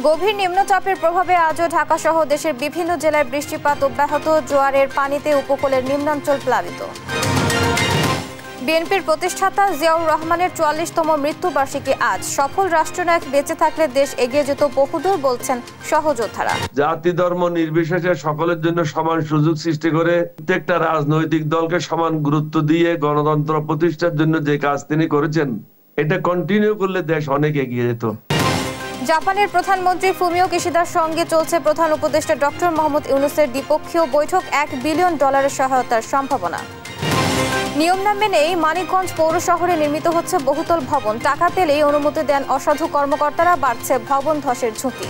গভীর নিম্নচাপের প্রভাবে আজও ঢাকা সহ দেশের বিভিন্ন জেলায় বৃষ্টিপাত অব্যাহত, জোয়ারের পানিতে উপকূলের নিম্নাঞ্চল প্লাবিত। বিএনপির প্রতিষ্ঠাতা জিয়াউর রহমানের ৪৪তম মৃত্যুবার্ষিকী আজ। সফল রাষ্ট্রনায়ক বেঁচে থাকলে দেশ এগিয়ে যেত বহুদূর বলছেন সহযোদ্ধারা। জাতি ধর্ম নির্বিশেষে সকলের জন্য সমান সুযোগ সৃষ্টি করে প্রত্যেকটা রাজনৈতিক দলকে সমান গুরুত্ব দিয়ে গণতন্ত্র প্রতিষ্ঠার জন্য যে কাজ তিনি করেছেন, এটা কন্টিনিউ করলে দেশ অনেক এগিয়ে যেত। জাপানের প্রধানমন্ত্রী ফুমিও কিশিদার সঙ্গে চলছে প্রধান উপদেষ্টা ডক্টর মোহাম্মদ ইউনূসের দ্বিপক্ষীয় বৈঠক। $1 বিলিয়ন সহায়তার সম্ভাবনা। নিয়ম না মেনেই মানিকগঞ্জ পৌর শহরে নির্মিত হচ্ছে বহুতল ভবন। টাকা পেলেই অনুমতি দেন অসাধু কর্মকর্তারা, বাড়ছে ভবন ধসের ঝুঁকি।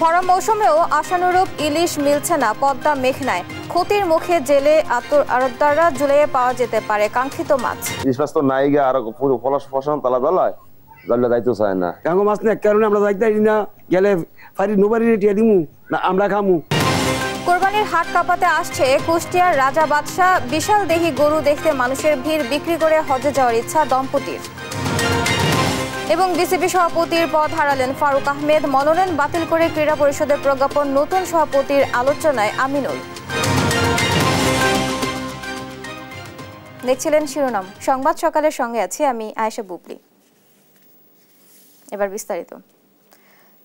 ভরা মৌসুমেও আশানুরূপ ইলিশ মিলছে না পদ্মা মেঘনায়। ক্ষতির মুখে জেলে আড়তদাররা, জুলাইয়ে পাওয়া যেতে পারে কাঙ্ক্ষিত মাছ। যাইতে চায় না মাছ না কারণে আমরা যাইতে না গেলে আমরা খামু। কোরবানির হাট কাঁপাতে আসছে কুষ্টিয়ার রাজা বাদশাহ। বিশাল দেহি গরু দেখতে মানুষের ভিড়, বিক্রি করে হজে যাওয়ার ইচ্ছা দম্পতির। এবং বিসিবি সভাপতির পদ হারালেন ফারুক আহমেদ। মনোনয়ন বাতিল করে ক্রীড়া পরিষদের প্রজ্ঞাপন, নতুন সভাপতির আলোচনায় আমিনুল। দেখছিলেন শিরোনাম সংবাদ সকালের সঙ্গে আছি আমি আয়েশা বুবলি। এবার বিস্তারিত।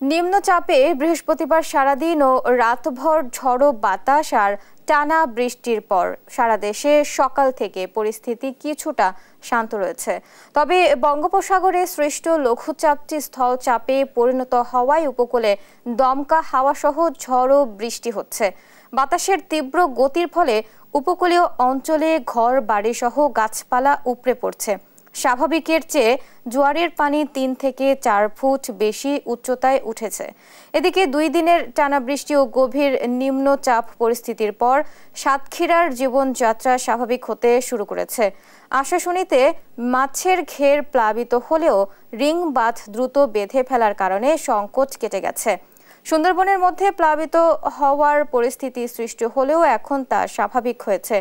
নিম্নচাপে বৃহস্পতিবার সারাদিন ও রাতভর ঝড়ো বাতাস আর টানা বৃষ্টির পর সারা দেশে সকাল থেকে পরিস্থিতি কিছুটা শান্ত রয়েছে। তবে বঙ্গোপসাগরে সৃষ্ট লঘুচাপটি স্থলচাপে পরিণত হওয়ায় উপকূলে দমকা হাওয়া সহ ঝড়ো বৃষ্টি হচ্ছে। বাতাসের তীব্র গতির ফলে উপকূলীয় অঞ্চলে ঘর বাড়ি সহ গাছপালা উপড়ে পড়ছে। স্বাভাবিকের চেয়ে জোয়ারের পানি ৩ থেকে ৪ ফুট বেশি উচ্চতায় উঠেছে। এদিকে ২ দিনের টানা বৃষ্টি ও গভীর নিম্নচাপ পরিস্থিতির পর সাতক্ষীরার জীবনযাত্রা স্বাভাবিক হতে শুরু করেছে। আশাশুনিতে মাছের ঘের প্লাবিত হলেও রিং বাঁধ দ্রুত বেঁধে ফেলার কারণে সংকট কেটে গেছে। সুন্দরবনের মধ্যে প্লাবিত হওয়ার পরিস্থিতি সৃষ্টি হলেও এখন তা স্বাভাবিক হয়েছে।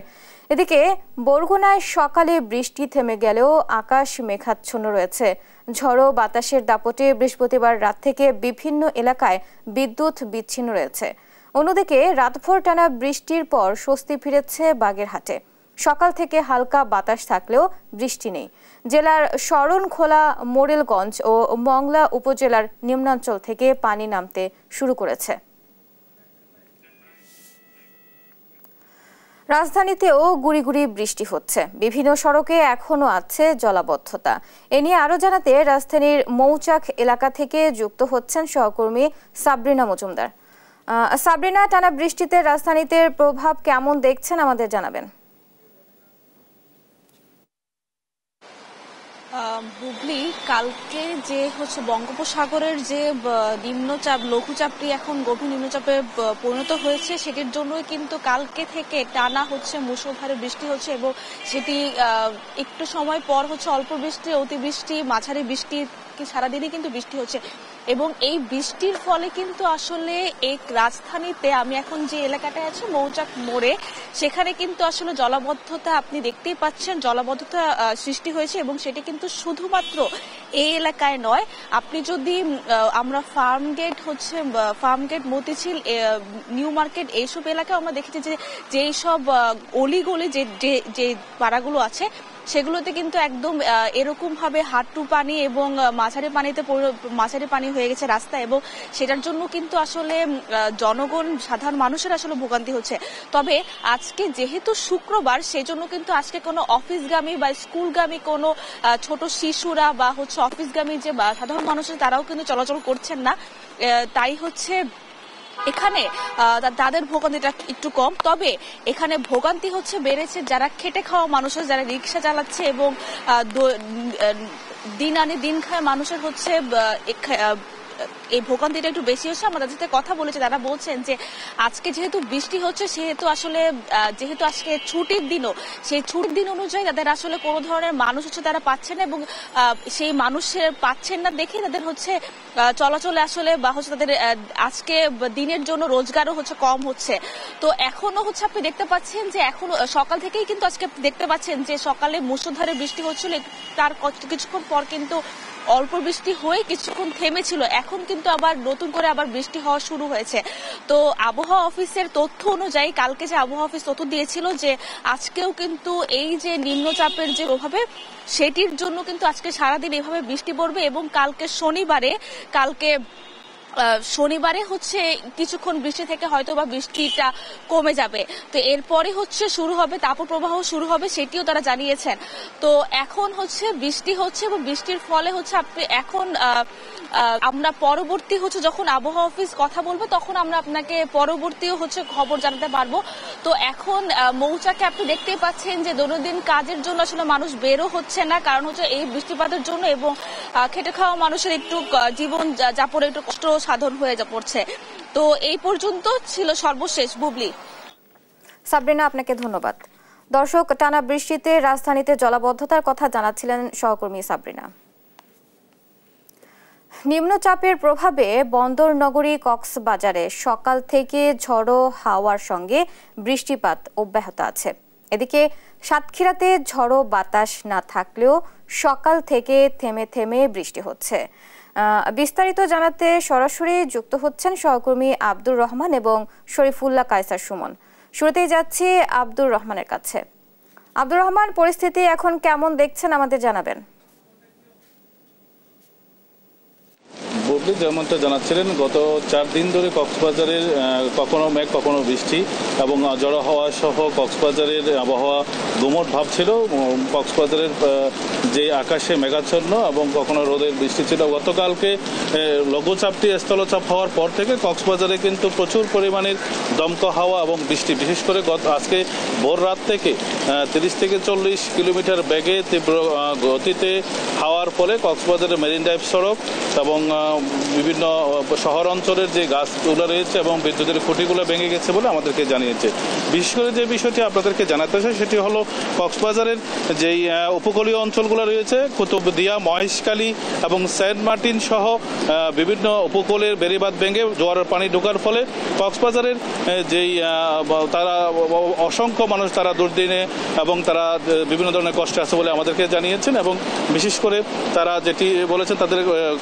এদিকে বরগুনায় সকালে বৃষ্টি থেমে গেলেও আকাশ মেঘাচ্ছন্ন রয়েছে। ঝড়ো বাতাসের দাপটে বৃহস্পতিবার রাত থেকে বিভিন্ন এলাকায় বিদ্যুৎ বিচ্ছিন্ন রয়েছে। অন্যদিকে রাতভর টানা বৃষ্টির পর স্বস্তি ফিরেছে বাগেরহাটে। সকাল থেকে হালকা বাতাস থাকলেও বৃষ্টি নেই। জেলার শরণখোলা, মোরেলগঞ্জ ও মংলা উপজেলার নিম্নাঞ্চল থেকে পানি নামতে শুরু করেছে। রাজধানীতেও গুড়ি গুড়ি বৃষ্টি হচ্ছে। বিভিন্ন সড়কে এখনো আছে জলাবদ্ধতা। এ নিয়ে আরো জানাতে রাজধানীর মৌচাক এলাকা থেকে যুক্ত হচ্ছেন সহকর্মী সাবরিনা মজুমদার। সাবরিনা, টানা বৃষ্টিতে রাজধানীতে প্রভাব কেমন দেখছেন আমাদের জানাবেন। বুবলি, কালকে যে বঙ্গোপসাগরের যে নিম্নচাপ লঘুচাপটি এখন গভীর নিম্নচাপে পরিণত হয়েছে, সেটির জন্যই কিন্তু কালকে থেকে টানা মুষলধারে বৃষ্টি হচ্ছে এবং সেটি একটু সময় পর অল্প বৃষ্টি, অতিবৃষ্টি, মাঝারি বৃষ্টি, সারাদিনই কিন্তু বৃষ্টি হচ্ছে। এবং এই বৃষ্টির ফলে কিন্তু আসলে এই রাজধানীতে, আমি এখন যে এলাকাটায় আছি মৌচাক মোড়ে, সেখানে কিন্তু আসলে জলাবদ্ধতা আপনি দেখতেই পাচ্ছেন, জলাবদ্ধতা সৃষ্টি হয়েছে। এবং সেটি কিন্তু শুধুমাত্র এই এলাকায় নয়, আপনি যদি আমরা ফার্মগেট, মতিঝিল, নিউ মার্কেট এইসব এলাকায় আমরা দেখেছি যে যেই সব অলিগলি যে পাড়াগুলো আছে সেগুলোতে কিন্তু একদম এরকম ভাবে হাঁটু পানি এবং মাঝারি পানি হয়ে গেছে রাস্তা, এবং সেটার জন্য কিন্তু আসলে জনগণ, সাধারণ মানুষের আসলে ভোগান্তি হচ্ছে। তবে আজকে যেহেতু শুক্রবার, সেজন্য কিন্তু আজকে কোনো অফিসগামী বা স্কুলগামী কোনো ছোট শিশুরা বা অফিসগামী যে সাধারণ মানুষের, তারাও কিন্তু চলাচল করছেন না। তাই এখানে তাদের ভোগান্তিটা একটু কম। তবে এখানে ভোগান্তি বেড়েছে যারা খেটে খাওয়া মানুষের, যারা রিক্সা চালাচ্ছে এবং দিন আনে দিন খায় মানুষের এই ভোগান্তিটা একটু বেশি হচ্ছে। আমরা যাদের সাথে কথা বলেছি তারা বলছেন যে আজকে যেহেতু বৃষ্টি হচ্ছে, যেহেতু আজকে ছুটির দিনও, সেই ছুটির দিন অনুযায়ী তাদের আসলে কোনো ধরনের মানুষ তারা পাচ্ছেন না, এবং সেই মানুষের পাচ্ছেন না দেখে তাদের চলাচলে আসলে বা তাদের আজকে দিনের জন্য রোজগারও কম হচ্ছে। তো এখনো আপনি দেখতে পাচ্ছেন যে এখন সকাল থেকেই কিন্তু আজকে দেখতে পাচ্ছেন যে সকালে মুষলধারে বৃষ্টি হচ্ছিল, তার কিছুক্ষণ পর কিন্তু অল্প বৃষ্টি হয়ে কিছুক্ষণ থেমেছিল। এখন কিন্তু কিন্তু আবার নতুন করে আবার বৃষ্টি হওয়া শুরু হয়েছে। তো আবহাওয়া অফিসের তথ্য অনুযায়ী কালকে যে আবহাওয়া অফিস তথ্য দিয়েছিল যে আজকেও কিন্তু এই যে নিম্নচাপের যে প্রভাবে সেটির জন্য কিন্তু আজকে সারাদিন এভাবে বৃষ্টি পড়বে এবং কালকে শনিবারে হচ্ছে কিছুক্ষণ বৃষ্টি থেকে হয়তো বা বৃষ্টিটা কমে যাবে। তো এরপরে হচ্ছে শুরু হবে তাপপ্রবাহ শুরু হবে, সেটিও তারা জানিয়েছেন। তো এখন হচ্ছে বৃষ্টি হচ্ছে এবং বৃষ্টির ফলে হচ্ছে এখন আমরা পরবর্তী হচ্ছে যখন আবহাওয়া অফিস কথা বলবে তখন আমরা আপনাকে পরবর্তীও হচ্ছে খবর জানাতে পারবো। তো এখন মৌচাকে আপনি দেখতেই পাচ্ছেন যে দৈনন্দিন কাজের জন্য আসলে মানুষ বেরো হচ্ছে না, কারণ হচ্ছে এই বৃষ্টিপাতের জন্য এবং খেটে খাওয়া মানুষের একটু জীবন যাপনে একটু কষ্ট সাধন হয়ে পড়ছে। তো এই পর্যন্ত ছিল সর্বশেষ। বুবলি। সাবরিনা, আপনাকে ধন্যবাদ। দর্শক, টানা বৃষ্টিতে রাজধানীতে জলাবদ্ধতার কথা জানাচ্ছিলেন সহকর্মী সাবরিনা। নিম্নচাপের প্রভাবে বন্দর নগরী কক্সবাজারে সকাল থেকে ঝড়ো হাওয়ার সঙ্গে বৃষ্টিপাত অব্যাহত আছে। এদিকে সাতক্ষীরাতে ঝড়ো বাতাস না থাকলেও সকাল থেকে থেমে থেমে বৃষ্টি হচ্ছে। বিস্তারিত জানাতে সরাসরি যুক্ত হচ্ছেন সহকর্মী আব্দুর রহমান এবং শরীফুল্লাহ কায়সার সুমন। শুরুতেই যাচ্ছি আব্দুর রহমানের কাছে। আব্দুর রহমান, পরিস্থিতি এখন কেমন দেখছেন আমাদের জানাবেন। বুবলি, যেমনটা জানাচ্ছিলেন, গত 4 দিন ধরে কক্সবাজারের কখনো মেঘ কখনো বৃষ্টি এবং জড়ো হওয়া সহ কক্সবাজারের আবহাওয়া গুমট ভাব ছিল। কক্সবাজারের যে আকাশে মেঘাচ্ছন্ন এবং কখনো রোদের বৃষ্টি ছিল। গতকালকে লঘুচাপটি স্থলচাপ হওয়ার পর থেকে কক্সবাজারে কিন্তু প্রচুর পরিমাণের দমকা হাওয়া এবং বৃষ্টি, বিশেষ করে আজকে ভোর রাত থেকে 30 থেকে 40 কিলোমিটার বেগে তীব্র গতিতে হাওয়ার ফলে কক্সবাজারের মেরিন ড্রাইভ সড়ক এবং বিভিন্ন শহর অঞ্চলের যে গাছগুলো রয়েছে এবং বিদ্যুতের খুঁটিগুলো ভেঙে গেছে বলে আমাদেরকে জানিয়েছে। বিশেষ করে যে বিষয়টি আপনাদেরকে জানাতে চাই সেটি হলো কক্সবাজারের যেই উপকূলীয় অঞ্চলগুলো রয়েছে, কুতুবদিয়া, মহেশখালী এবং সেন্ট মার্টিন সহ বিভিন্ন উপকূলের বেড়িবাঁধ ভেঙে জোয়ারের পানি ঢোকার ফলে কক্সবাজারের যেই তারা অসংখ্য মানুষ তারা দুর্দিনে এবং তারা বিভিন্ন ধরনের কষ্টে আছে বলে আমাদেরকে জানিয়েছেন। এবং বিশেষ করে তারা যেটি বলেছেন, তাদের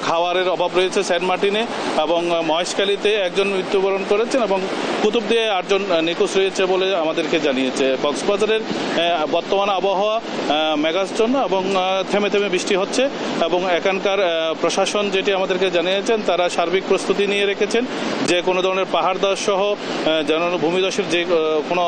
খাওয়ারের অভাব রয়েছে সেন্ট মার্টিনে এবং মহেশখালীতে একজন মৃত্যুবরণ করেছেন এবং কুতুবদিয়ায় 8 জন নিখোঁজ রয়েছে বলে আমাদেরকে জানিয়েছে। কক্সবাজারের বর্তমান আবহাওয়া মেঘাচ্ছন্ন এবং থেমে থেমে বৃষ্টি হচ্ছে এবং এখানকার প্রশাসন যেটি আমাদেরকে জানিয়েছেন, তারা সার্বিক প্রস্তুতি নিয়ে রেখেছেন যে কোনো ধরনের পাহাড় ধস সহ যেন ভূমিধসের যে কোনো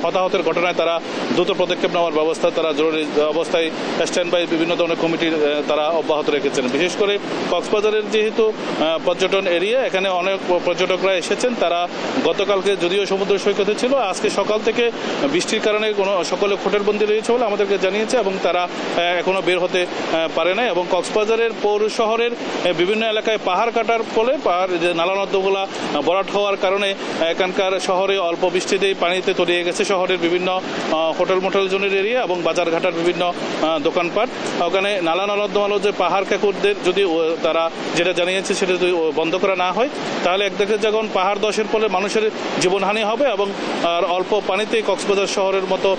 হতাহতের ঘটনায় তারা দ্রুত পদক্ষেপ নেওয়ার ব্যবস্থা তারা জরুরি অবস্থায় স্ট্যান্ড বাই বিভিন্ন ধরনের কমিটির তারা অব্যাহত রেখেছেন। বিশেষ করে কক্সবাজারের যেহেতু পর্যটন এরিয়া, এখানে অনেক পর্যটকরা এসেছেন। তারা গতকালকে যদিও সমুদ্র সৈকতে ছিল, আজকে সকাল থেকে বৃষ্টির কারণে কোনো সকলে হোটেলবন্দি রয়েছে বলে আমাদেরকে জানিয়েছে এবং তারা এখনো বের হতে পারে না। এবং কক্সবাজারের পৌর শহরের বিভিন্ন এলাকায় পাহাড় কাটার ফলে পাহাড় যে নালা নর্দমাগুলো ভরাট হওয়ার কারণে এখানকার শহরে অল্প বৃষ্টিতেই পানিতে তলিয়ে গেছে শহরের বিভিন্ন হোটেল মোটেল জোনের এরিয়া এবং বাজারঘাটার বিভিন্ন দোকানপাট। ওখানে নালা নর্দমালো যে পাহাড় কাকুরদের যদি তারা যেটা জানিয়েছে সেটা যদি বন্ধ করা না হয় তাহলে একদিকে যখন পাহাড় ধসের ফলে মানুষের জীবনহানি হবে এবং আর অল্প পানিতেই কক্সবাজার শহরের মতো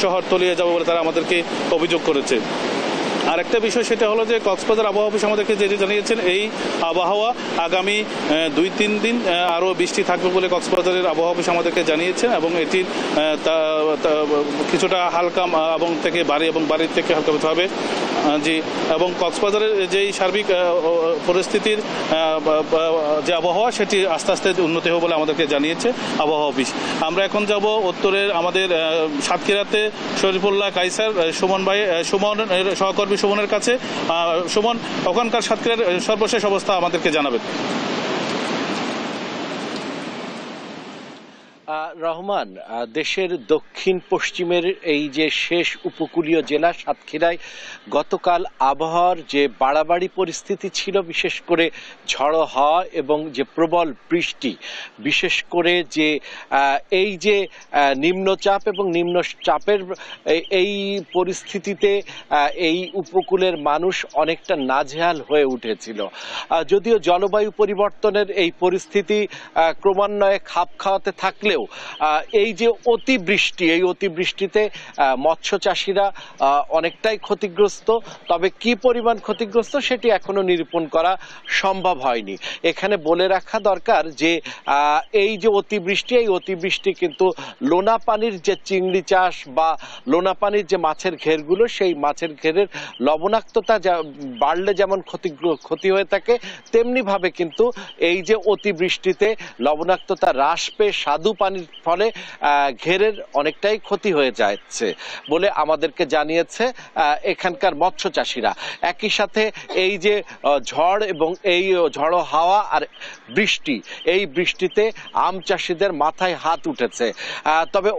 শহর তলিয়ে যাবে বলে তারা আমাদেরকে অভিযোগ করেছে। আর একটা বিষয় সেটা হলো যে কক্সবাজার আবহাওয়া অফিস আমাদেরকে যেটি জানিয়েছেন, এই আবহাওয়া আগামী 2-3 দিন আরও বৃষ্টি থাকবে বলে কক্সবাজারের আবহাওয়া অফিস আমাদেরকে জানিয়েছেন এবং এটির কিছুটা হালকা এবং থেকে ভারী এবং বাড়ির থেকে হালকা হতে হবে। জি, এবং কক্সবাজারের যেই সার্বিক পরিস্থিতির যে আবহাওয়া সেটি আস্তে আস্তে উন্নতি হবে বলে আমাদেরকে জানিয়েছে আবহাওয়া অফিস। আমরা এখন যাব উত্তরের আমাদের সাতক্ষীরাতে শরীফুল্লাহ কায়সার সুমনের সহকর্মী সুমনের কাছে। সুমন, ওখানকার সাতক্ষীরার সর্বশেষ অবস্থা আমাদেরকে জানাবেন। রহমান, দেশের দক্ষিণ পশ্চিমের এই যে শেষ উপকূলীয় জেলা সাতক্ষীরায় গতকাল আবহাওয়ার যে বাড়াবাড়ি পরিস্থিতি ছিল, বিশেষ করে ঝড়ো হাওয়া এবং যে প্রবল বৃষ্টি, বিশেষ করে যে এই যে নিম্নচাপ এবং নিম্নচাপের এই পরিস্থিতিতে এই উপকূলের মানুষ অনেকটা নাজেহাল হয়ে উঠেছিল। যদিও জলবায়ু পরিবর্তনের এই পরিস্থিতি ক্রমান্বয়ে খাপ খাওয়াতে থাকলেও হলেও এই যে অতিবৃষ্টি, এই অতিবৃষ্টিতে মৎস্য চাষিরা অনেকটাই ক্ষতিগ্রস্ত। তবে কি পরিমাণ ক্ষতিগ্রস্ত সেটি এখনো নিরূপণ করা সম্ভব হয়নি। এখানে বলে রাখা দরকার যে এই যে অতিবৃষ্টি, এই অতিবৃষ্টি কিন্তু লোনা পানির যে চিংড়ি চাষ বা লোনা পানির যে মাছের ঘেরগুলো, সেই মাছের ঘেরের লবণাক্ততা বাড়লে যেমন ক্ষতি হয়ে থাকে, তেমনি ভাবে কিন্তু এই যে অতিবৃষ্টিতে লবণাক্ততা হ্রাস পেয়ে স্বাদু পানির ফলে ঘেরের অনেকটাই ক্ষতি হয়ে যাচ্ছে বলে আমাদেরকে জানিয়েছে এখানকার মৎস্য চাষিরা। একই সাথে এই যে ঝড় এবং এই ঝড়ো হাওয়া আর বৃষ্টি, এই বৃষ্টিতে আম চাষিদের মাথায় হাত উঠেছে। তবে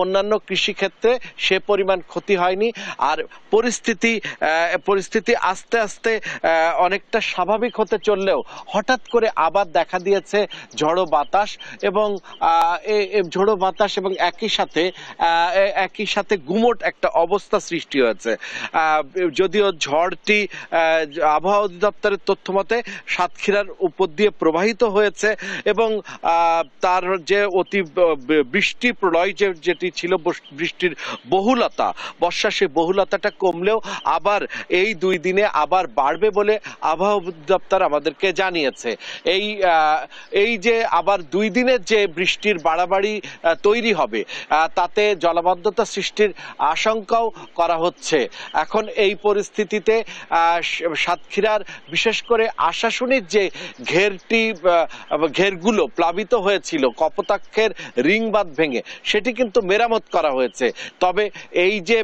অন্যান্য কৃষিক্ষেত্রে সে পরিমাণ ক্ষতি হয়নি। আর পরিস্থিতি আস্তে আস্তে অনেকটা স্বাভাবিক হতে চললেও হঠাৎ করে আবার দেখা দিয়েছে ঝড়ো বাতাস এবং একই সাথে গুমোট একটা অবস্থা সৃষ্টি হয়েছে। যদিও ঝড়টি আবহাওয়া অধিদপ্তরের তথ্য মতে সাতক্ষীরার উপর দিয়ে প্রবাহিত হয়েছে এবং তার যে অতি বৃষ্টি প্রলয় যেটি ছিল, বৃষ্টির বহুলতা, বর্ষা সেই বহুলতাটা কমলেও আবার এই 2 দিনে আবার বাড়বে বলে আবহাওয়া অধিদপ্তর আমাদেরকে জানিয়েছে। এই যে আবার 2 দিনের যে বৃষ্টির বাড়াবাড়ি তৈরি হবে, তাতে জলাবদ্ধতা সৃষ্টির আশঙ্কাও করা হচ্ছে। এখন এই পরিস্থিতিতে সাতক্ষীরার বিশেষ করে আশাশুনির যে ঘেরগুলো প্লাবিত হয়েছিল, কপোতাক্ষের রিং বাঁধ ভেঙে, সেটি কিন্তু মেরামত করা হয়েছে। তবে এই যে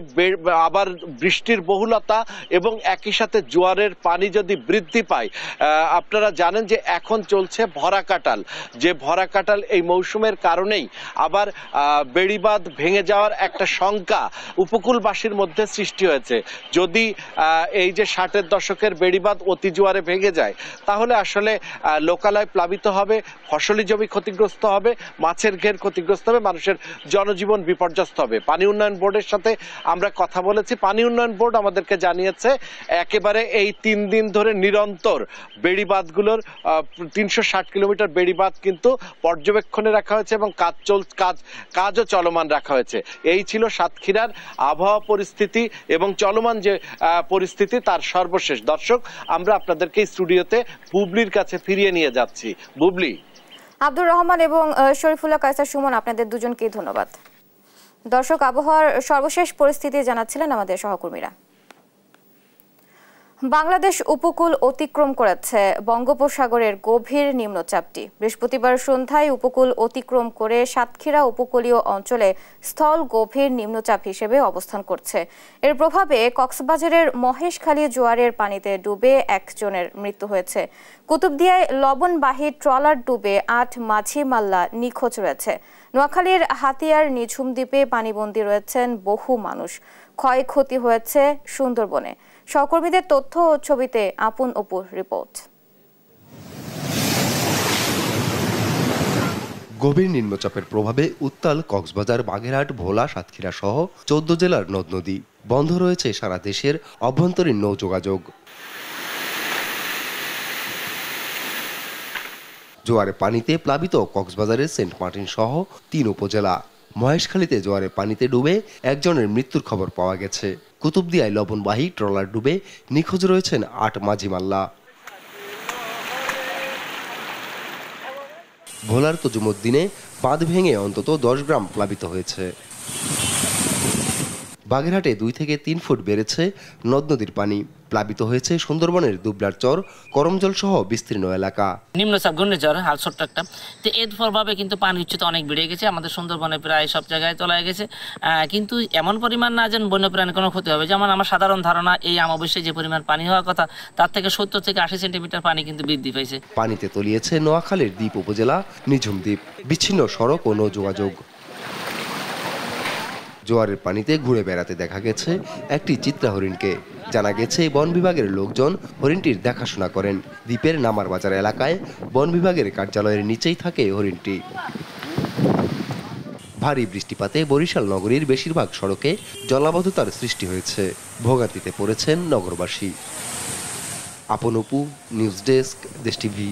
আবার বৃষ্টির বহুলতা এবং একই সাথে জোয়ারের পানি যদি বৃদ্ধি পায়, আপনারা জানেন যে এখন চলছে ভরা কাটাল, যে ভরা কাটাল এই মৌসুমের কারণেই আবার বেড়িবাঁধ ভেঙে যাওয়ার একটা শঙ্কা উপকূলবাসীর মধ্যে সৃষ্টি হয়েছে। যদি এই যে 60-এর দশকের বেড়িবাঁধ অতি জোয়ারে ভেঙে যায়, তাহলে আসলে লোকালয় প্লাবিত হবে, ফসলি জমি ক্ষতিগ্রস্ত হবে, মাছের ঘের ক্ষতিগ্রস্ত হবে, মানুষের জনজীবন বিপর্যস্ত হবে। পানি উন্নয়ন বোর্ডের সাথে আমরা কথা বলেছি। পানি উন্নয়ন বোর্ড আমাদেরকে জানিয়েছে একেবারে এই 3 দিন ধরে নিরন্তর বেড়িবাঁধগুলোর 360 কিলোমিটার বেড়িবাঁধ কিন্তু পর্যবেক্ষণে রাখা হয়েছে এবং কাজও চলমান রাখা হয়েছে। এই ছিল সাতক্ষীরার আবহাওয়া পরিস্থিতি এবং চলমান যে পরিস্থিতি তার সর্বশেষ। দর্শক, আমরা আপনাদেরকে স্টুডিওতে বুবলির কাছে ফিরিয়ে নিয়ে যাচ্ছি। বুবলি। আব্দুর রহমান এবং শরীফুল্লাহ কায়সার সুমন, আপনাদের দুজনকেই ধন্যবাদ। দর্শক, আবহাওয়ার সর্বশেষ পরিস্থিতি জানাচ্ছিলেন আমাদের সহকর্মীরা। বাংলাদেশ উপকূল অতিক্রম করেছে বঙ্গোপসাগরের গভীর নিম্নচাপটি। বৃহস্পতিবার সন্ধ্যায় উপকূল অতিক্রম করে সাতক্ষীরা উপকূলীয় অঞ্চলে স্থল গভীর নিম্নচাপ হিসেবে অবস্থান করছে। এর প্রভাবে কক্সবাজারের মহেশখালী জোয়ারের পানিতে ডুবে 1 জনের মৃত্যু হয়েছে। কুতুবদিয়ায় লবণবাহী ট্রলার ডুবে 8 মাঝি মাল্লা নিখোঁজ রয়েছে। নোয়াখালীর হাতিয়ার নিঝুম দ্বীপে পানিবন্দী রয়েছেন বহু মানুষ। ক্ষয়ক্ষতি হয়েছে সুন্দরবনে। সহকর্মীদের তথ্য ও ছবিতে আপন অপুর রিপোর্ট। গভীর নিম্নচাপের প্রভাবে উত্তাল কক্সবাজার, বাগেরহাট, ভোলা, সাতক্ষীরা সহ 14 জেলার নদ নদী। বন্ধ রয়েছে সারা দেশের অভ্যন্তরীণ নৌ যোগাযোগ। জোয়ারের পানিতে প্লাবিত কক্সবাজারের সেন্ট মার্টিন সহ 3 উপজেলা। মহেশখালীতে জোয়ারের পানিতে ডুবে 1 জনের মৃত্যুর খবর পাওয়া গেছে। কুতুবদিয়ায় লবণবাহী ট্রলার ডুবে নিখোঁজ রয়েছেন 8 মাঝি মাল্লা। ভোলার তজুমুদ্দিনে বাঁধ ভেঙে অন্তত 10 গ্রাম প্লাবিত হয়েছে। বাগেরহাটে 2 থেকে 3 ফুট বেড়েছে নদ নদীর পানি। প্লাবিত হয়েছে সুন্দরবনের দুবলার চর, করমজল সহ বিস্তীর্ণ এলাকা। নিম্নচাপ ঘূর্ণিঝড় হাল ছোট্ট একটা, তো এর ফলভাবে কিন্তু পানি উচ্চতা অনেক বেড়ে গেছে। আমাদের সুন্দরবনে প্রায় সব জায়গায় চলে গেছে, কিন্তু এমন পরিমাণ না যেন বন্যপ্রাণীর কোনো ক্ষতি হবে। যেমন আমার সাধারণ ধারণা, এই অমাবস্যায় যে পরিমাণ পানি হওয়ার কথা, তার থেকে 70 থেকে 80 সেন্টিমিটার পানি কিন্তু বৃদ্ধি পেয়েছে। পানিতে তলিয়েছে নোয়াখালীর দ্বীপ উপজেলা নিঝুম দ্বীপ, বিচ্ছিন্ন সড়ক ও নৌ যোগাযোগ। জোয়ারের পানিতে ঘুরে বেড়াতে দেখা গেছে একটি চিত্রা হরিণকে। জানা গেছে বন বিভাগের লোকজন হরিণটির দেখাশোনা করেন। দ্বীপের নামার বাজার এলাকায় বন বিভাগের কার্যালয়ের নিচেই থাকে হরিণটি। ভারী বৃষ্টিপাতে বরিশাল নগরীর বেশিরভাগ সড়কে জলাবদ্ধতার সৃষ্টি হয়েছে। ভোগান্তিতে পড়েছেন নগরবাসী। আপন অপু, নিউজ ডেস্ক, দেশ টিভি।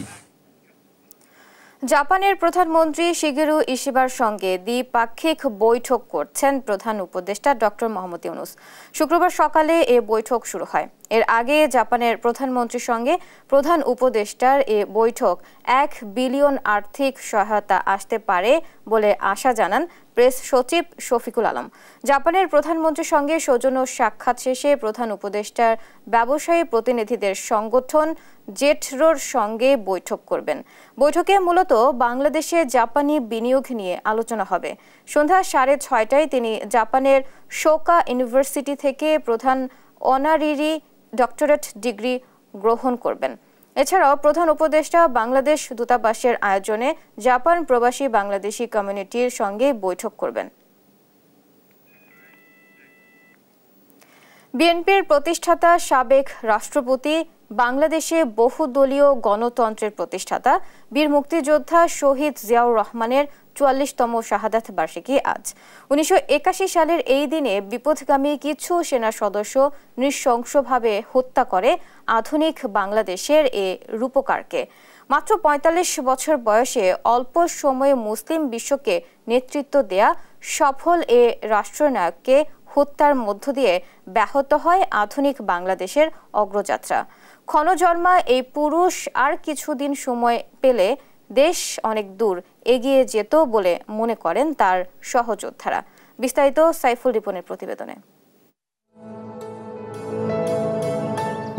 জাপানের প্রধানমন্ত্রী শিগেরু ইশিবার সঙ্গে দ্বিপাক্ষিক বৈঠক করছেন প্রধান উপদেষ্টা ডক্টর মোহাম্মদ ইউনূস। শুক্রবার সকালে এ বৈঠক শুরু হয়। এর আগে জাপানের প্রধানমন্ত্রীর সঙ্গে প্রধান উপদেষ্টার এ বৈঠক 1 বিলিয়ন আর্থিক সহায়তা আসতে পারে বলে আশা জানান প্রেস সচিব শফিকুল আলম। জাপানের প্রধানমন্ত্রীর সঙ্গে সৌজন্য সাক্ষাৎ শেষে প্রধান উপদেষ্টার ব্যবসায়ী প্রতিনিধিদের সংগঠন জেটরোর সঙ্গে বৈঠক করবেন। বৈঠকে মূলত বাংলাদেশে জাপানি বিনিয়োগ নিয়ে আলোচনা হবে। সন্ধ্যা 6:30টায় তিনি জাপানের শোকা ইউনিভার্সিটি থেকে প্রধান অনারিরি ডক্টরেট ডিগ্রি গ্রহণ করবেন। এছাড়াও প্রধান উপদেষ্টা বাংলাদেশ দূতাবাসের আয়োজনে জাপান প্রবাসী বাংলাদেশি কমিউনিটির সঙ্গে বৈঠক করবেন। বিএনপির প্রতিষ্ঠাতা সাবেক রাষ্ট্রপতি, বাংলাদেশে বহুদলীয় গণতন্ত্রের প্রতিষ্ঠাতা বীর মুক্তিযোদ্ধা শহীদ জিয়াউর রহমানের 44তম শাহাদাত বার্ষিকী আজ। 1981 সালের এই দিনে বিপথগামী কিছু সেনা সদস্য নৃশংসভাবে হত্যা করে আধুনিক বাংলাদেশের এ রূপকারকে। মাত্র 45 বছর বয়সে অল্প সময়ে মুসলিম বিশ্বকে নেতৃত্ব দেয়া সফল এ রাষ্ট্রনায়ককে হত্যার মধ্য দিয়ে ব্যাহত হয় আধুনিক বাংলাদেশের অগ্রযাত্রা। ক্ষণজন্মা এই পুরুষ আর কিছুদিন সময় পেলে দেশ অনেক দূর এগিয়ে যেত বলে মনে করেন তার সহযোদ্ধারা। বিস্তারিত সাইফুল রিপনের প্রতিবেদনে।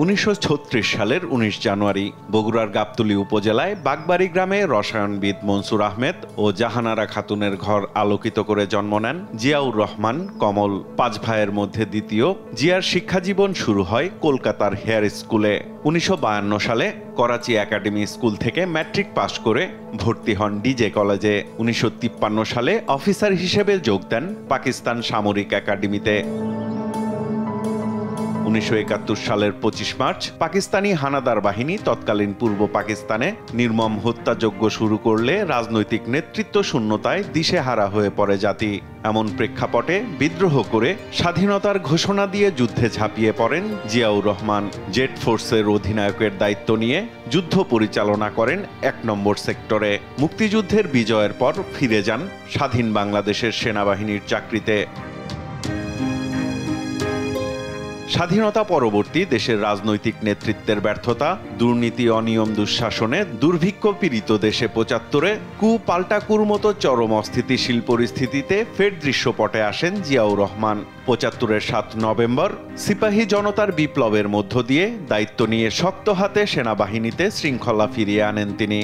1936 সালের 19 জানুয়ারি বগুড়ার গাবতলী উপজেলায় বাগবাড়ি গ্রামে রসায়নবিদ মনসুর আহমেদ ও জাহানারা খাতুনের ঘর আলোকিত করে জন্ম নেন জিয়াউর রহমান কমল। 5 ভাইয়ের মধ্যে দ্বিতীয়। জিয়ার শিক্ষাজীবন শুরু হয় কলকাতার হেয়ার স্কুলে। 1952 সালে করাচি একাডেমি স্কুল থেকে ম্যাট্রিক পাশ করে ভর্তি হন ডিজে কলেজে। 1953 সালে অফিসার হিসেবে যোগ দেন পাকিস্তান সামরিক একাডেমিতে। 1971 সালের 25 মার্চ পাকিস্তানি হানাদার বাহিনী তৎকালীন পূর্ব পাকিস্তানে নির্মম হত্যাযজ্ঞ শুরু করলে রাজনৈতিক নেতৃত্ব শূন্যতায় দিশেহারা হয়ে পড়ে জাতি। এমন প্রেক্ষাপটে বিদ্রোহ করে স্বাধীনতার ঘোষণা দিয়ে যুদ্ধে ঝাঁপিয়ে পড়েন জিয়াউর রহমান। জেট ফোর্সের অধিনায়কের দায়িত্ব নিয়ে যুদ্ধ পরিচালনা করেন 1 নম্বর সেক্টরে। মুক্তিযুদ্ধের বিজয়ের পর ফিরে যান স্বাধীন বাংলাদেশের সেনাবাহিনীর চাকরিতে। স্বাধীনতা পরবর্তী দেশের রাজনৈতিক নেতৃত্বের ব্যর্থতা, দুর্নীতি, অনিয়ম, দুঃশাসনে দুর্ভিক্ষ পীড়িত দেশে 75-এ কু পাল্টা কুর মতো চরম অস্থিতিশীল পরিস্থিতিতে ফের দৃশ্যপটে আসেন জিয়াউর রহমান। 75-এর 7 নভেম্বর সিপাহী জনতার বিপ্লবের মধ্য দিয়ে দায়িত্ব নিয়ে শক্ত হাতে সেনাবাহিনীতে শৃঙ্খলা ফিরিয়ে আনেন তিনি।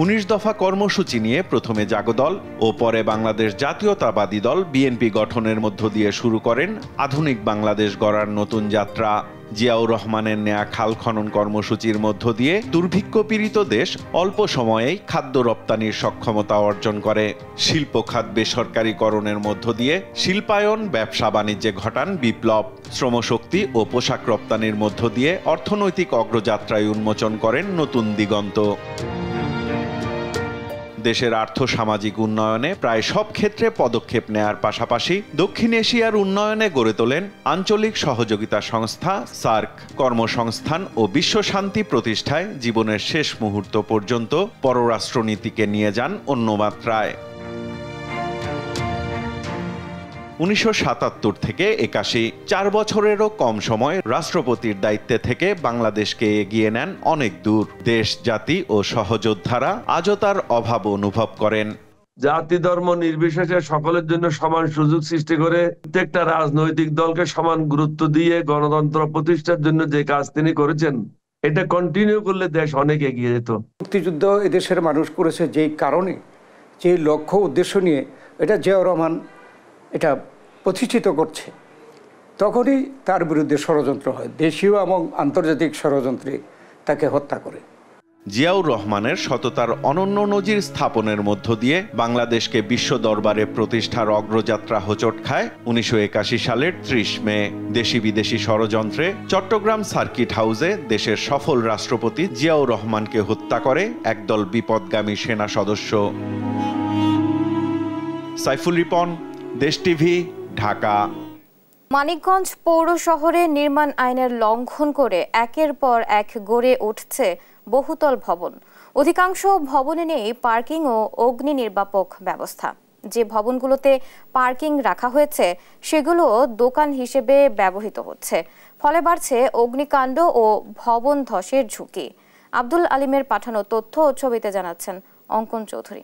19 দফা কর্মসূচি নিয়ে প্রথমে জাগদল ও পরে বাংলাদেশ জাতীয়তাবাদী দল বিএনপি গঠনের মধ্য দিয়ে শুরু করেন আধুনিক বাংলাদেশ গড়ার নতুন যাত্রা। জিয়াউর রহমানের নেয়া খাল খনন কর্মসূচির মধ্য দিয়ে দুর্ভিক্ষ পীড়িত দেশ অল্প সময়েই খাদ্য রপ্তানির সক্ষমতা অর্জন করে। শিল্প খাত বেসরকারীকরণের মধ্য দিয়ে শিল্পায়ন, ব্যবসা বাণিজ্যে ঘটান বিপ্লব। শ্রমশক্তি ও পোশাক রপ্তানির মধ্য দিয়ে অর্থনৈতিক অগ্রযাত্রায় উন্মোচন করেন নতুন দিগন্ত। দেশের আর্থ-সামাজিক উন্নয়নে প্রায় সব ক্ষেত্রে পদক্ষেপ নেয়ার পাশাপাশি দক্ষিণ এশিয়ার উন্নয়নে গড়ে তোলেন আঞ্চলিক সহযোগিতা সংস্থা সার্ক। কর্মসংস্থান ও বিশ্ব শান্তি প্রতিষ্ঠায় জীবনের শেষ মুহূর্ত পর্যন্ত পররাষ্ট্রনীতিকে নিয়ে যান অন্য মাত্রায়। 1977 থেকে 81, 4 বছরেরও কম সময় রাষ্ট্রপতির দায়িত্বে থেকে বাংলাদেশকে এগিয়ে নেন অনেক দূর। দেশ, জাতি ও সহযোদ্ধারা আজও তার অভাব অনুভব করেন। জাতি ধর্ম নির্বিশেষে সকলের জন্য সমান সুযোগ সৃষ্টি করে প্রত্যেকটা রাজনৈতিক দলকে সমান গুরুত্ব দিয়ে গণতন্ত্র প্রতিষ্ঠার জন্য যে কাজ তিনি করেছেন, এটা কন্টিনিউ করলে দেশ অনেক এগিয়ে যেত। মুক্তিযুদ্ধ এদেশের মানুষ করেছে যেই কারণে, যে লক্ষ্য উদ্দেশ্য নিয়ে এটা জিয়াউর রহমান এটা প্রতিষ্ঠিত করছে, তখনই তার বিরুদ্ধে ষড়যন্ত্র হয়, দেশীয় এবং আন্তর্জাতিক ষড়যন্ত্রে তাকে হত্যা করে। জিয়াউর রহমানের সততার অনন্য নজির স্থাপনের মধ্য দিয়ে বাংলাদেশকে বিশ্ব দরবারে প্রতিষ্ঠার অগ্রযাত্রা হোঁচট খায় 1981 সালের 30 মে। দেশি বিদেশি ষড়যন্ত্রে চট্টগ্রাম সার্কিট হাউসে দেশের সফল রাষ্ট্রপতি জিয়াউর রহমানকে হত্যা করে একদল বিপদগামী সেনা সদস্য। সাইফুল রিপন, দেশ টিভি, ঢাকা। মানিকগঞ্জ পৌর শহরে নির্মাণ আইনের লঙ্ঘন করে একের পর এক গড়ে উঠছে বহুতল ভবন। অধিকাংশ ভবনে নেই পার্কিং ও অগ্নি নির্বাপক ব্যবস্থা। যে ভবনগুলোতে পার্কিং রাখা হয়েছে সেগুলো দোকান হিসেবে ব্যবহৃত হচ্ছে, ফলে বাড়ছে অগ্নিকাণ্ড ও ভবন ধসের ঝুঁকি। আব্দুল আলিমের পাঠানো তথ্য ও ছবিতে জানাচ্ছেন অঙ্কন চৌধুরী।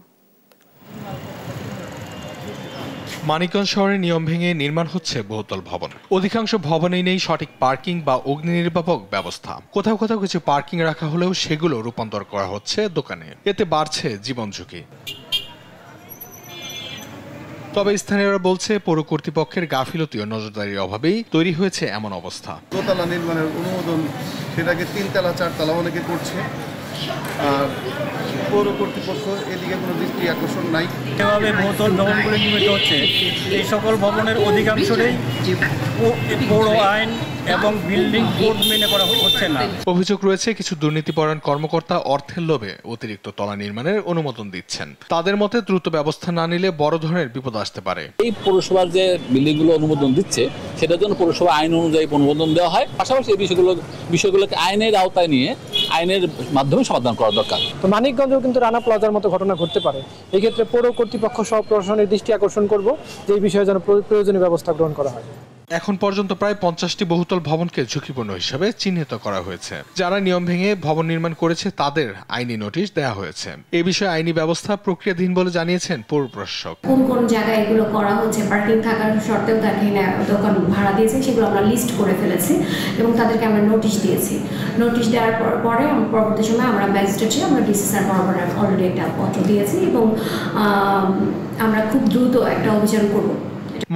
মানিকগঞ্জ শহরে নিয়ম ভেঙে নির্মাণ হচ্ছে বহুতল ভবন। অধিকাংশ ভবনেই নেই সঠিক পার্কিং বা অগ্নি নির্বাপক ব্যবস্থা। কোথাও কোথাও কিছু পার্কিং রাখা হলেও সেগুলো রূপান্তর করা হচ্ছে দোকানে। এতে বাড়ছে জীবন ঝুঁকি। তবে স্থানীয়রা বলছে পৌর কর্তৃপক্ষের গাফিলতি ও নজরদারির অভাবেই তৈরি হয়েছে এমন অবস্থা। দোতলা নির্মাণের অনুমোদন সেটাকে 3 তলা 4 তলা অনেকে করছে, আর পৌর কর্তৃপক্ষ এদিকে কোনো দৃষ্টি আকর্ষণ নাই। যেভাবে বহুতল ভবনগুলি নির্মিত হচ্ছে, এই সকল ভবনের অধিকাংশই পৌর আইন এবং বিল্ডিং কোড মেনে করা হচ্ছে না। অভিযোগ রয়েছে কিছু দুর্নীতিপরায়ণ কর্মকর্তা অর্থের লোভে অতিরিক্ত তলা নির্মাণের অনুমোদন দিচ্ছেন। তাদের মতে দ্রুত ব্যবস্থা না নিলে বড় ধরনের বিপদ আসতে পারে। এই পৌরসভার যে বিল্ডিংগুলো অনুমোদন দিচ্ছে সেটার জন্য পৌরসভা আইন অনুযায়ী অনুমোদন দেওয়া হয়, পাশাপাশি এই বিষয়গুলোকে আইনের আওতায় নিয়ে আইনের মাধ্যমে সমাধান করা দরকার। তো মানিকগঞ্জেও কিন্তু রানা প্লাজার মতো ঘটনা ঘটতে পারে। এই ক্ষেত্রে পৌর কর্তৃপক্ষ সহ প্রশাসনের দৃষ্টি আকর্ষণ করব যে এই বিষয়ে যেন প্রয়োজনীয় ব্যবস্থা গ্রহণ করা হয়। এখন পর্যন্ত প্রায় 50টি বহুতল ভবনকে ঝুঁকিপূর্ণ হিসেবে চিহ্নিত করা হয়েছে। যারা নিয়ম ভেঙে ভবন নির্মাণ করেছে তাদের আইনি নোটিশ দেওয়া হয়েছে। এই বিষয়ে আইনি ব্যবস্থা প্রক্রিয়াধীন বলে জানিয়েছেন পৌর প্রশাসক। কোন কোন জায়গায় এগুলো করা হচ্ছে, পার্কিং থাকার শর্তেও তাকে দোকান ভাড়া দিয়েছে, সেগুলো আমরা লিস্ট করে ফেলেছি এবং তাদেরকে আমরা নোটিশ দিয়েছি। নোটিশ দেওয়ার পরে পরবর্তী সময় আমরা ম্যাজিস্ট্রেটে আমরা ডিসি স্যার বরাবর অলরেডি একটা পত্র দিয়েছি এবং আমরা খুব দ্রুত একটা অভিযান করব।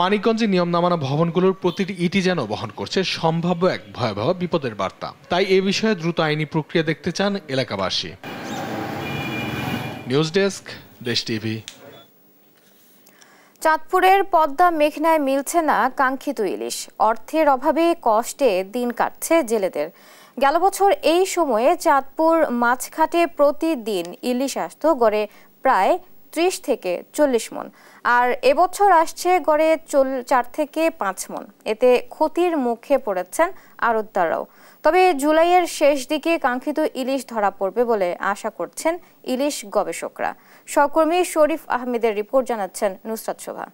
মানিকগঞ্জে নিয়ম না মানা ভবনগুলোর প্রতিটি ইটি যেন বহন করছে সম্ভাব্য এক ভয়াবহ বিপদের বার্তা। তাই এ বিষয়ে দ্রুত আইনি প্রক্রিয়া দেখতে চান এলাকাবাসী। নিউজ ডেস্ক, দেশ টিভি। চাঁদপুরের পদ্মা মেঘনায় মিলছে না কাঙ্ক্ষিত ইলিশ। অর্থের অভাবে কষ্টে দিন কাটছে জেলেদের। গেল বছর এই সময়ে চাঁদপুর মাছঘাটে প্রতিদিন ইলিশ আসতো গড়ে প্রায় 30 থেকে 40 মন, আর এবছর আসছে গড়ে 4 থেকে 5 মন। এতে ক্ষতির মুখে পড়েছেন আড়তদাররাও। তবে জুলাইয়ের শেষ দিকে কাঙ্ক্ষিত ইলিশ ধরা পড়বে বলে আশা করছেন ইলিশ গবেষকরা। সহকর্মী শরীফ আহমেদের রিপোর্ট জানাচ্ছেন নুসরাত শোভা।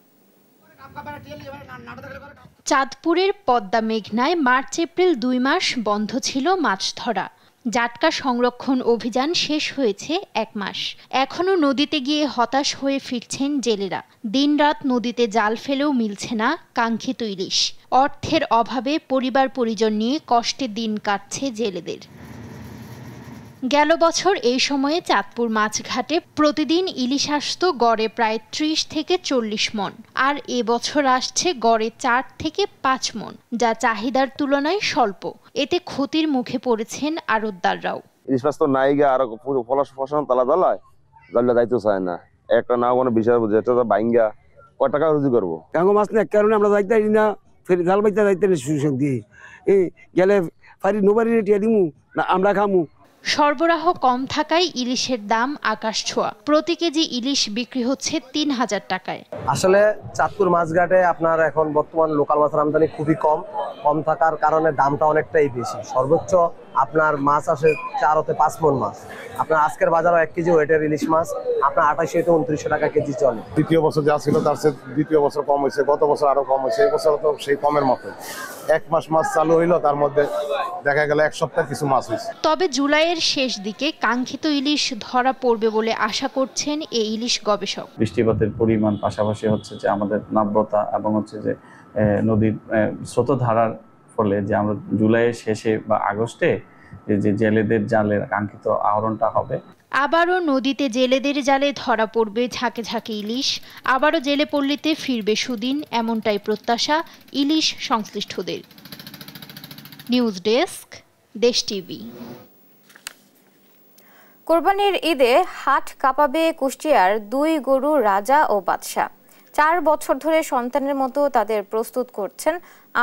চাঁদপুরের পদ্মা মেঘনায় মার্চ এপ্রিল 2 মাস বন্ধ ছিল মাছ ধরা। জাটকা সংরক্ষণ অভিযান শেষ হয়েছে 1 মাস। এখনো নদীতে গিয়ে হতাশ হয়ে ফিরছেন জেলেরা। দিনরাত নদীতে জাল ফেলেও মিলছে না কাঙ্ক্ষিত ইলিশ। অর্থের অভাবে পরিবার পরিজন নিয়ে কষ্টে দিন কাটছে জেলেদের। গেল বছর এই সময়ে চাঁদপুর মাছঘাটে প্রতিদিন ইলিশ আসতো গড়ে প্রায় 30 থেকে 40 মন, আর এবছর আসছে গড়ে 4 থেকে 5 মন, যা চাহিদার তুলনায় স্বল্প। এতে ক্ষতির মুখে পড়েছেন আড়তদাররাও। ইলিশ মাছ তো নাই গা, আর ফসল তালা তালায় জানলে যাইতে চায় না। একটা না কোনো বিষয় বুঝে এটা তো বাইঙ্গা কয় টাকা রুজি করবো। কাঙ্গো মাছ না কারণে আমরা যাইতে না, ফের জাল বাইতে যাইতে সুযোগ দিয়ে এই গেলে ফারি নোবারি রেটিয়া দিমু না আমরা খামু। সরবরাহ কম থাকায় ইলিশের দাম আকাশ ছোঁয়া। প্রতি কেজি ইলিশ বিক্রি হচ্ছে 3000 টাকায়। আসলে চাঁদপুর মাছঘাটে আপনার এখন বর্তমান লোকাল মাছের আমদানি খুবই কম থাকার কারণে দামটা অনেকটাই বেশি। সর্বোচ্চ আপনার মাছ আসে 4 থেকে 5 মন মাছ। আপনার আজকের বাজারে 1 কেজি ওয়েটের ইলিশ মাছ আপনার 2800 থেকে 2900 টাকা কেজি চলে। দ্বিতীয় বছর যা ছিল তার চেয়ে দ্বিতীয় বছর কম হয়েছে, গত বছর আরো কম হয়েছে, এই বছর তো সেই কমের মতো। 1 মাস মাছ চালু হইলো, তার মধ্যে দেখা গেল 1 সপ্তাহ কিছু মাছ হয়েছে। তবে জুলাইয়ের শেষ দিকে কাঙ্ক্ষিত ইলিশ ধরা পড়বে বলে আশা করছেন এই ইলিশ গবেষক। বৃষ্টিপাতের পরিমাণ পাশাপাশি হচ্ছে যে আমাদের নাব্যতা এবং হচ্ছে যে নদীর স্রোতধারার ফলে যে আমরা জুলাইয়ের শেষে বা আগস্টে যে জেলেদের জালের কাঙ্ক্ষিত আহরণটা হবে। আবারও নদীতে জেলেদের জালে ধরা পড়বে ঝাঁকে ঝাঁকে ইলিশ। আবারও জেলে পল্লীতে ফিরবে সুদিন, এমনটাই প্রত্যাশা ইলিশ সংশ্লিষ্টদের। নিউজ ডেস্ক, দেশ টিভি। কোরবানির ঈদে হাট কাঁপাবে কুষ্টিয়ার 2 গরু রাজা ও বাদশা। 4 বছর ধরে সন্তানের মতো তাদের প্রস্তুত করছেন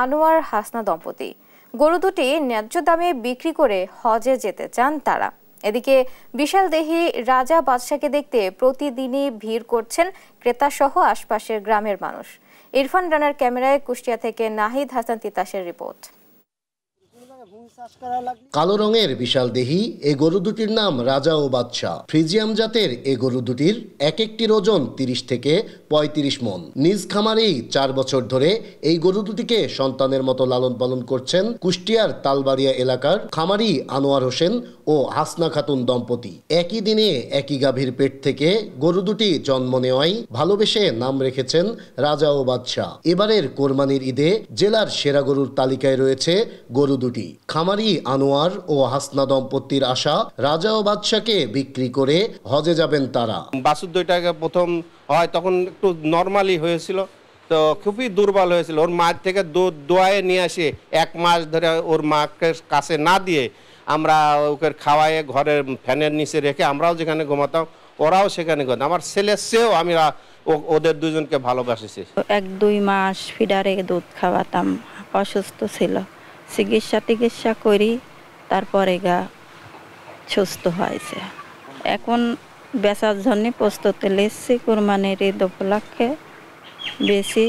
আনোয়ার হাসনা দম্পতি। গরু দুটি ন্যায্য দামে বিক্রি করে হজে যেতে চান তারা। এদিকে বিশাল দেহি রাজা বাদশাকে দেখতে প্রতিদিনই ভিড় করছেন ক্রেতা সহ আশপাশের গ্রামের মানুষ। ইরফান রানার ক্যামেরায় কুষ্টিয়া থেকে নাহিদ হাসান তিতাসের রিপোর্ট। কালো রঙের বিশাল দেহি এই গরু দুটির নাম রাজা ও বাদশা। ফ্রিজিয়াম জাতের এই গরু দুটির এক একটির ওজন 30 থেকে 35 মণ। নিজ খামারেই 4 বছর ধরে এই গরু দুটিকে সন্তানের মতো লালন পালন করছেন কুষ্টিয়ার তালবাড়িয়া এলাকার খামারি আনোয়ার হোসেন ও হাসনা খাতুন দম্পতি। একই দিনে একই গাভীর পেট থেকে গরু দুটি জন্ম নেওয়ায় ভালোবেসে নাম রেখেছেন রাজা ও বাদশা। এবারের কোরবানির ঈদে জেলার সেরা গরুর তালিকায় রয়েছে গরু দুটি। খামারি আনোয়ার ও হাসনা দম্পতির আশা রাজা ও বাদশাকে বিক্রি করে হজে যাবেন তারা। বাছুর দুইটাকে প্রথম হয় তখন একটু নর্মালি হয়েছিল, তো খুবই দুর্বল হয়েছিল। ওর মায়ের থেকে দুধ দোয়ায়ে নিয়ে আসে 1 মাস ধরে ওর মাকে কাছে না দিয়ে আমরা ওকে খাওয়ায়ে ঘরের ফ্যানের নিচে রেখে আমরাও যেখানে ঘুমাতাম ওরাও সেখানে ঘুমাতাম। আমার ছেলের চেয়েও আমি ওদের দুজনকে ভালোবাসেছি। 1-2 মাস ফিডারে দুধ খাওয়াতাম, অসুস্থ ছিল, চিকিৎসা করি তারপরে গা সুস্থ হয়েছে। এখন বেচার জন্য প্রস্তুতি নিচ্ছি, কোরবানির ঈদ উপলক্ষে বেশি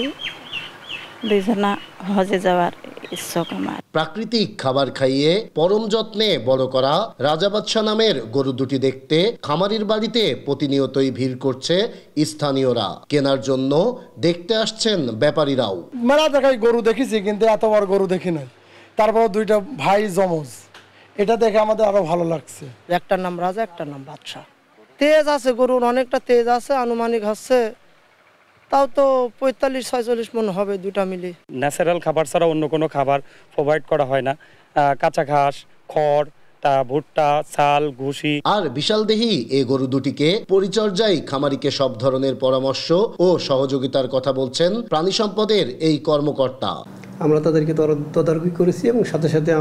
দুজনা হজে যাওয়ার ইচ্ছুক আমার। প্রাকৃতিক খাবার খাইয়ে পরম যত্নে বড় করা রাজা বাদশা নামের গরু দুটি দেখতে খামারির বাড়িতে প্রতিনিয়তই ভিড় করছে স্থানীয়রা। কেনার জন্য দেখতে আসছেন ব্যাপারীরাও। মেলা জায়গায় গরু দেখেছি কিন্তু এত বড় গরু দেখি নাই। তারপর দুইটা ভাই জমজ, এটা দেখে আমাদের আরো ভালো লাগছে। একটার নাম রাজা, একটার নাম বাদশা। তেজ আছে গরুর, অনেকটা তেজ আছে, আনুমানিক হচ্ছে তাও তো 45-46 মণ হবে দুটা মিলে। ন্যাচারাল খাবার ছাড়া অন্য কোনো খাবার প্রোভাইড করা হয় না। কাঁচা ঘাস, খড়, ভুট্টা, চাল, ভুসি। আর বিশাল দেহি এই গরু দুটিকে পরিচর্যায় খামারিকে সব ধরনের পরামর্শ ও সহযোগিতার কথা বলছেন প্রাণী সম্পদের এই কর্মকর্তা। আমরা তাদেরকে তদারকি করেছি এবং সাথে সাথে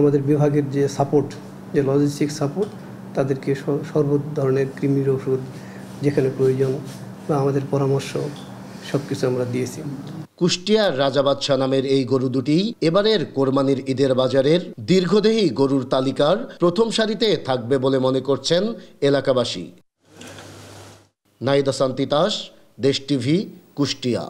আমাদের বিভাগের যে সাপোর্ট, যে লজিস্টিক সাপোর্ট, তাদেরকে সর্ব ধরনের কৃমির ওষুধ যেখানে প্রয়োজন বা আমাদের পরামর্শ সবকিছু আমরা দিয়েছি। কুষ্টিয়ার রাজা বাদশা নামের এই গরু দুটি এবারের কোরবানির ঈদের বাজারের দীর্ঘদেহী গরুর তালিকার প্রথম সারিতে থাকবে বলে মনে করছেন এলাকাবাসী। নাইদা সান্তিতাস, দেশ টিভি, কুষ্টিয়া।